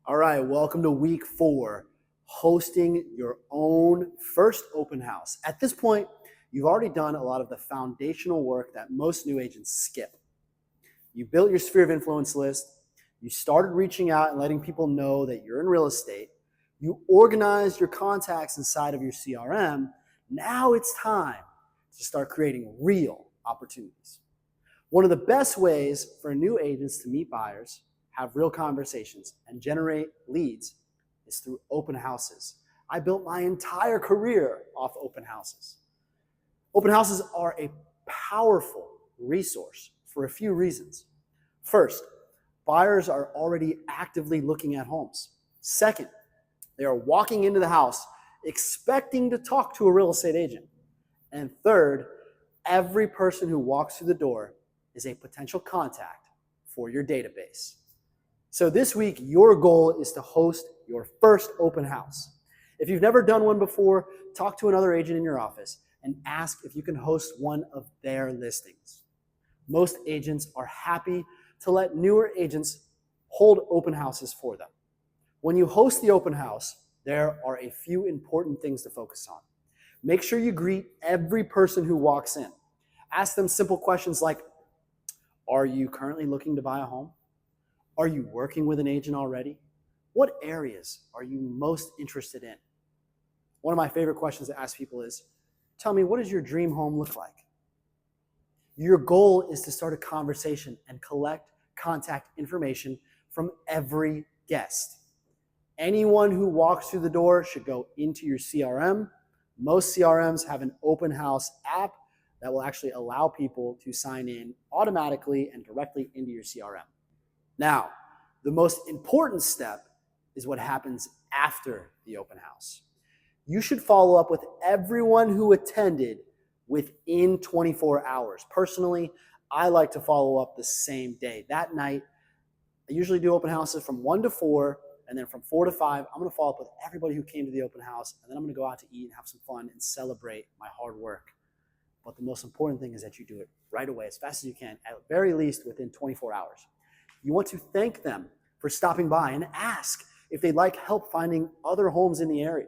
All right, welcome to week 4, hosting your own first open house. At this point, you've already done a lot of the foundational work that most new agents skip. You built your sphere of influence list, you started reaching out and letting people know that you're in real estate, you organized your contacts inside of your CRM. Now it's time to start creating real opportunities. One of the best ways for new agents to meet buyers, have real conversations, and generate leads is through open houses. I built my entire career off open houses. Open houses are a powerful resource for a few reasons. First, buyers are already actively looking at homes. Second, they are walking into the house expecting to talk to a real estate agent. And third, every person who walks through the door is a potential contact for your database. So this week, your goal is to host your first open house. If you've never done one before, talk to another agent in your office and ask if you can host one of their listings. Most agents are happy to let newer agents hold open houses for them. When you host the open house, there are a few important things to focus on. Make sure you greet every person who walks in. Ask them simple questions like, are you currently looking to buy a home? Are you working with an agent already? What areas are you most interested in? One of my favorite questions to ask people is, tell me, what does your dream home look like? Your goal is to start a conversation and collect contact information from every guest. Anyone who walks through the door should go into your CRM. Most CRMs have an open house app that will actually allow people to sign in automatically and directly into your CRM. Now, the most important step is what happens after the open house. You should follow up with everyone who attended within 24 hours. Personally, I like to follow up the same day. That night, I usually do open houses from 1 to 4, and then from 4 to 5, I'm going to follow up with everybody who came to the open house, and then I'm going to go out to eat and have some fun and celebrate my hard work. But the most important thing is that you do it right away, as fast as you can, at very least within 24 hours. You want to thank them for stopping by and ask if they'd like help finding other homes in the area.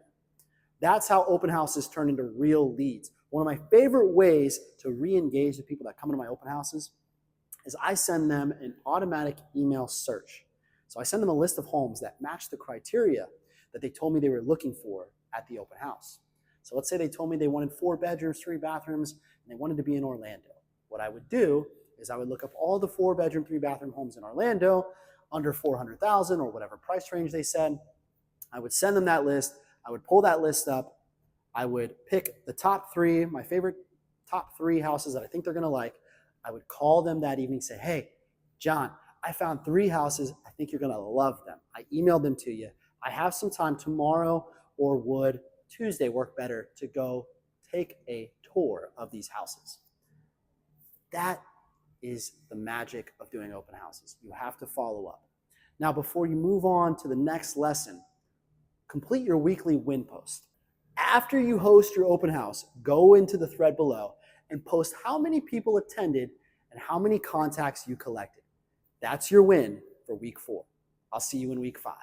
That's how open houses turn into real leads. One of my favorite ways to re-engage the people that come into my open houses is I send them an automatic email search. So I send them a list of homes that match the criteria that they told me they were looking for at the open house. So let's say they told me they wanted 4 bedrooms, 3 bathrooms, and they wanted to be in Orlando. What I would do is I would look up all the 4-bedroom, 3-bathroom homes in Orlando under $400,000 or whatever price range they said. I would send them that list. I would pull that list up. I would pick the top 3, my favorite top 3 houses that I think they're going to like. I would call them that evening and say, hey, John, I found 3 houses. I think you're going to love them. I emailed them to you. I have some time tomorrow, or would Tuesday work better to go take a tour of these houses? That is the magic of doing open houses. You have to follow up. Now, before you move on to the next lesson, complete your weekly win post. After you host your open house, go into the thread below and post how many people attended and how many contacts you collected. That's your win for week 4. I'll see you in week 5.